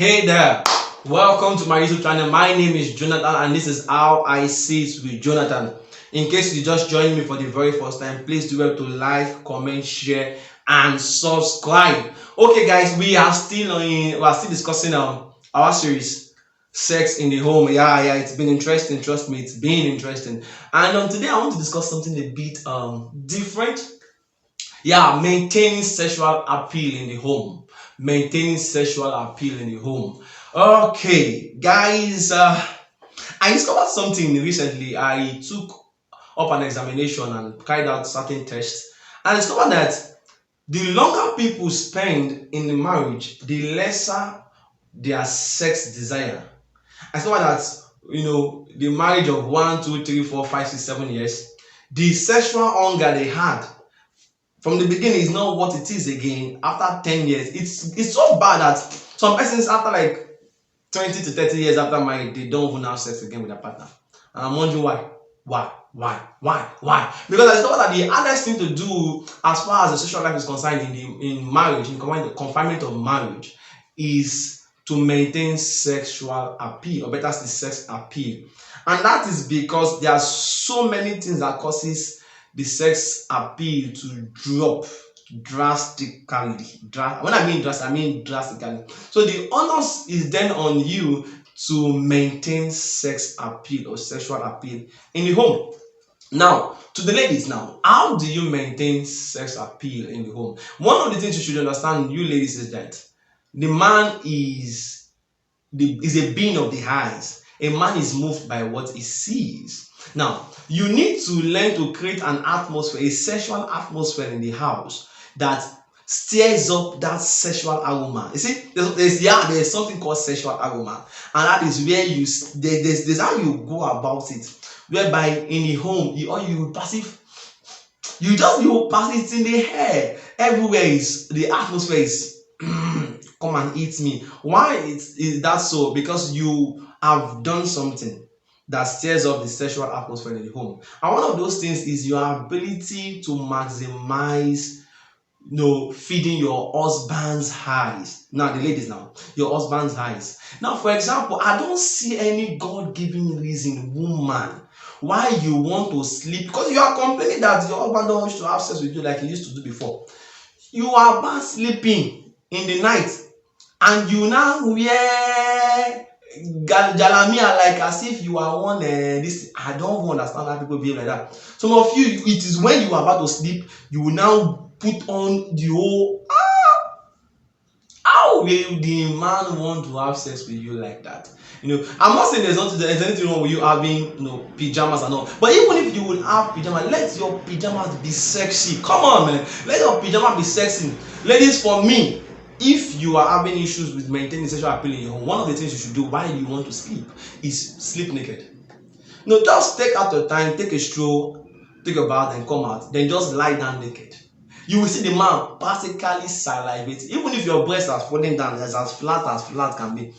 Hey there, welcome to my YouTube channel. My name is Jonathan and this is How I See It with Jonathan. In case you just joined me for the very first time, please do well to like, comment, share and subscribe. Okay guys, we are still discussing our series Sex in the Home. Yeah, it's been interesting, trust me, it's been interesting. And today I want to discuss something a bit different. Yeah, maintaining sexual appeal in the home. Maintaining sexual appeal in the home. Okay, guys, I discovered something recently. I took up an examination and carried out certain tests. And I discovered that the longer people spend in the marriage, the lesser their sex desire. I discovered that the marriage of 1, 2, 3, 4, 5, 6, 7 years, the sexual hunger they had from the beginning is not what it is again after 10 years. It's so bad that some persons after like 20 to 30 years after marriage, they don't even have sex again with their partner. And I'm wondering why. Why? Because I thought that the hardest thing to do as far as the sexual life is concerned in marriage, in the confinement of marriage, is to maintain sexual appeal, or better still sex appeal. And that is because there are so many things that causes the sex appeal to drop drastically. When I mean drastic, I mean drastically. So the onus is then on you to maintain sex appeal or sexual appeal in the home. Now, to the ladies now, how do you maintain sex appeal in the home? One of the things you should understand, you ladies, is that the man is a being of the eyes. A man is moved by what he sees. Now, you need to learn to create an atmosphere, a sexual atmosphere in the house that stirs up that sexual aroma. You see, there's something called sexual aroma, and that is where there's how you go about it. Whereby in the home, you pass it in the air. Everywhere is the atmosphere is come and eat me. Why is that so? Because you have done something that stirs up the sexual atmosphere in the home. And one of those things is your ability to maximize feeding your husband's eyes. Now, the ladies now, your husband's eyes. Now, for example, I don't see any God-given reason, woman, why you want to sleep, because you are complaining that your husband don't want to have sex with you like he used to do before. You are about sleeping in the night and you now wear jalamia like as if you are one this. I don't understand how people behave like that. Some of you, it is when you are about to sleep, you will now put on the whole. How will the man want to have sex with you like that? I'm not saying there's anything wrong with you having pajamas and all, but even if you will have pajamas, let your pajamas be sexy. Come on, man, let your pajamas be sexy. Ladies, for me, if you are having issues with maintaining sexual appeal in your home, one of the things you should do while you want to sleep is sleep naked. Just take out your time, take a stroll, take a bath and come out, then just lie down naked. You will see the man practically salivate. Even if your breasts are falling down, as flat can be,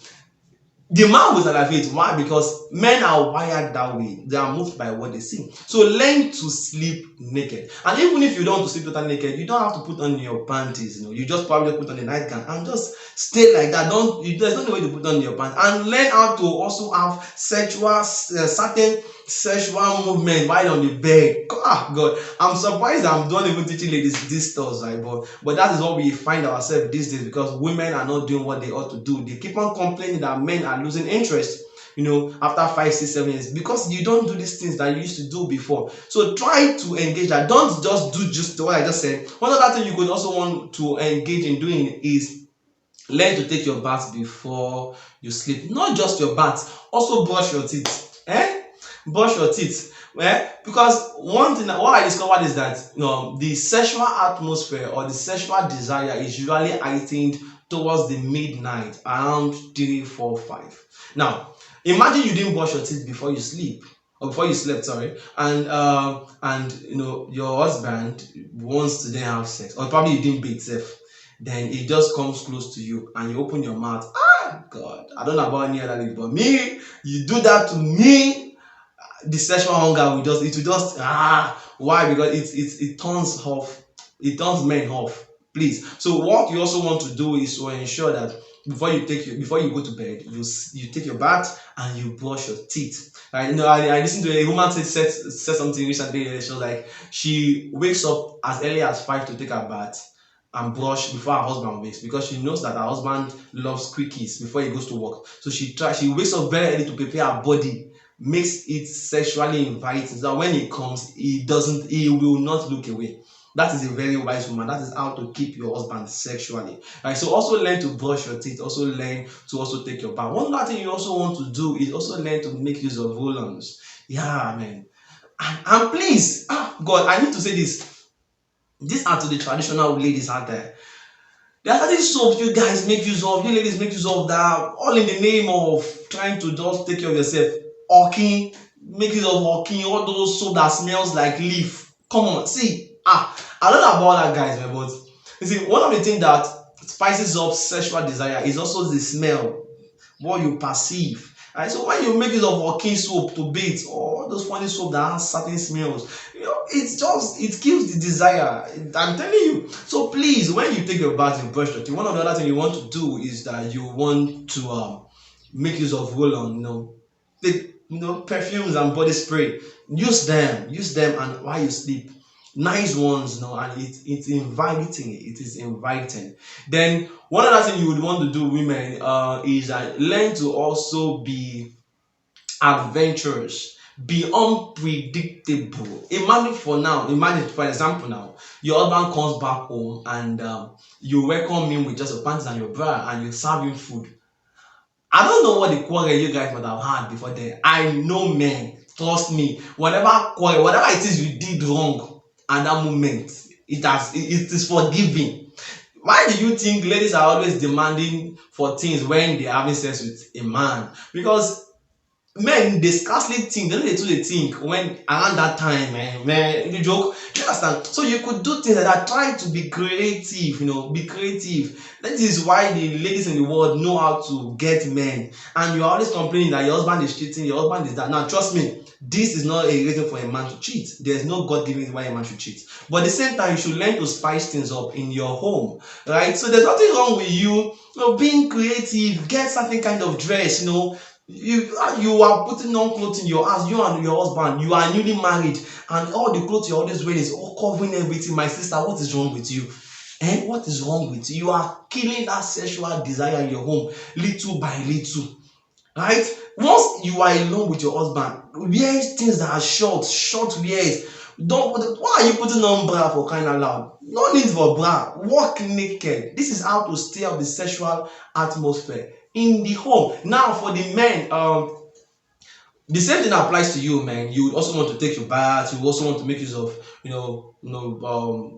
the man will salivate. Why? Because men are wired that way. They are moved by what they see. So learn to sleep naked. And even if you don't want to sleep totally naked, you don't have to put on your panties. You just probably put on a nightgown and just stay like that. There's no way to put on your pants. And learn how to also have certain sexual movement while on the bed. God, I'm surprised I'm not even teaching ladies this stuff, right? But that is what we find ourselves these days, because women are not doing what they ought to do. They keep on complaining that men are losing interest after 5, 6, 7 years, because you don't do these things that you used to do before. So try to engage that. Don't just do just what I just said. One other thing you could also want to engage in doing is learn to take your bath before you sleep. Not just your bath, also brush your teeth. Brush your teeth. Because one thing what I discovered is that the sexual atmosphere or the sexual desire is usually heightened towards the midnight, around 3, 4, 5. Now, imagine you didn't brush your teeth before you sleep, or before you slept, sorry, and your husband wants to then have sex, or probably you didn't bathe safe. Then it just comes close to you and you open your mouth. God, I don't know about any other lady, but me, you do that to me, the sexual hunger will just why? Because it turns men off. Please. So what you also want to do is to ensure that before you go to bed, you take your bath and you brush your teeth. Right? I listened to a woman said something recently. She was like, she wakes up as early as 5 to take her bath and brush before her husband wakes, because she knows that her husband loves quickies before he goes to work. So she wakes up very early to prepare her body, makes it sexually inviting, so that when he comes, he will not look away. That is a very wise woman. That is how to keep your husband sexually. Right. So also learn to brush your teeth. Also learn to also take your bath. One other thing you also want to do is also learn to make use of roll-ons. Yeah, man. And please, God, I need to say this. These are to the traditional ladies out there. There are certain soaps you guys make use of, you ladies make use of, that all in the name of trying to just take care of yourself. Hawking, make use of hawking, all those soap that smells like leaf. Come on, see, I don't know about that, guys, man, but you see, one of the things that spices up sexual desire is also the smell, what you perceive. Right? So when you make use of working soap to bathe, or those funny soap that has certain smells, it kills the desire. I'm telling you. So please, when you take your bath, you brush your teeth. One of the other things you want to do is that you want to make use of roll-on. Take perfumes and body spray. Use them, and while you sleep, nice ones, and it's inviting. It is inviting. Then one other thing you would want to do, women, is learn to also be adventurous, be unpredictable. Imagine for example, now your husband comes back home and you welcome him with just your panties and your bra, and you serve him food. I don't know what the quarrel you guys might have had before then. I know, men, trust me, whatever it is you did wrong at that moment, it is forgiving. Why do you think ladies are always demanding for things when they're having sex with a man? Because men, they scarcely think, they don't they think when around that time, man, you joke, you understand? So you could do things like that. Try to be creative, be creative. That is why the ladies in the world know how to get men. And you're always complaining that your husband is cheating, your husband is that. Now trust me, this is not a reason for a man to cheat. There's no God-given reason why a man should cheat. But at the same time, you should learn to spice things up in your home, right? So there's nothing wrong with you being creative. Get something kind of dress, you are putting on clothes in your house, you and your husband, you are newly married, and all the clothes you're always wearing is all covering everything. My sister, what is wrong with you? What is wrong with you? You are killing that sexual desire in your home little by little, right? Once you are alone with your husband, wear things that are short wears. Why are you putting on bra for crying out loud? No need for bra. Walk naked. This is how to stir up the sexual atmosphere in the home. Now for the men, the same thing applies to you, man. You also want to take your bath. You also want to make use of,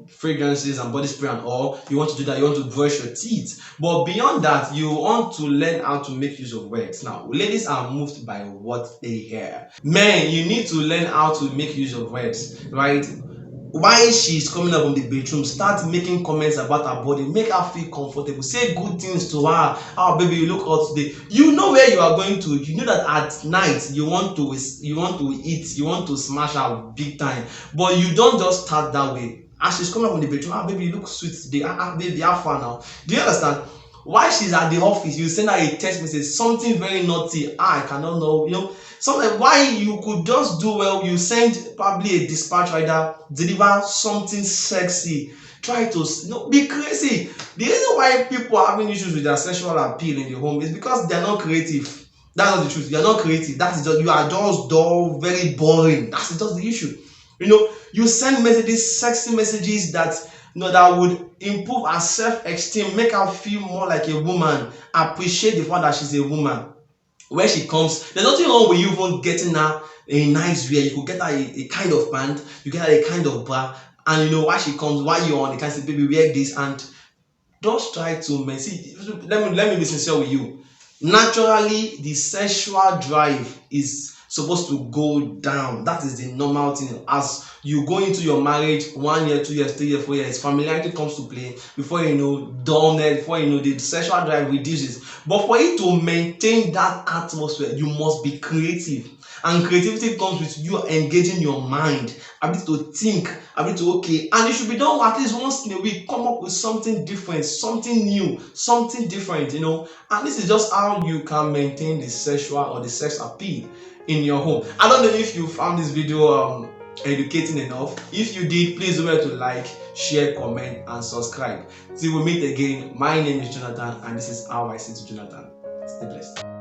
fragrances and body spray and all. You want to do that. You want to brush your teeth. But beyond that, you want to learn how to make use of words. Now, ladies are moved by what they hear. Men, you need to learn how to make use of words, right? While she's coming up from the bedroom, start making comments about her body, make her feel comfortable, say good things to her. Oh baby, you look hot today. You know where you are going to. You know that at night you want to eat, you want to smash her big time, but you don't just start that way. As she's coming up from the bedroom, baby, you look sweet today. Baby, how far now? Do you understand? While she's at the office, you send her a text message, something very naughty. I cannot know, something. Why you could just do well, you send probably a dispatch rider, deliver something sexy. Try to be crazy. The reason why people are having issues with their sexual appeal in the home is because they are not creative. That's not the truth. You are not creative. That is just, you are just dull, very boring. That's just the issue. You send messages, sexy messages that that would improve her self-esteem, make her feel more like a woman, appreciate the fact that she's a woman. When she comes, there's nothing wrong with you even getting her a nice wear. You could get her a kind of pant, you get her a kind of bra, and while she comes, while you're on the can say, baby, wear this, and just try to see. Let me be sincere with you. Naturally, the sexual drive is supposed to go down. That is the normal thing. As you go into your marriage, 1 year, 2 years, 3 years, 4 years, familiarity comes to play. Before you know, dullness, before you know, the sexual drive reduces. But for you to maintain that atmosphere, you must be creative. And creativity comes with you engaging your mind, ability to think, ability to and it should be done at least once in a week. Come up with something different, something new, something different, And this is just how you can maintain the sexual or the sex appeal in your home. I don't know if you found this video educating enough. If you did, please remember to like, share, comment, and subscribe. Till we meet again, my name is Jonathan, and this is How I Say to Jonathan. Stay blessed.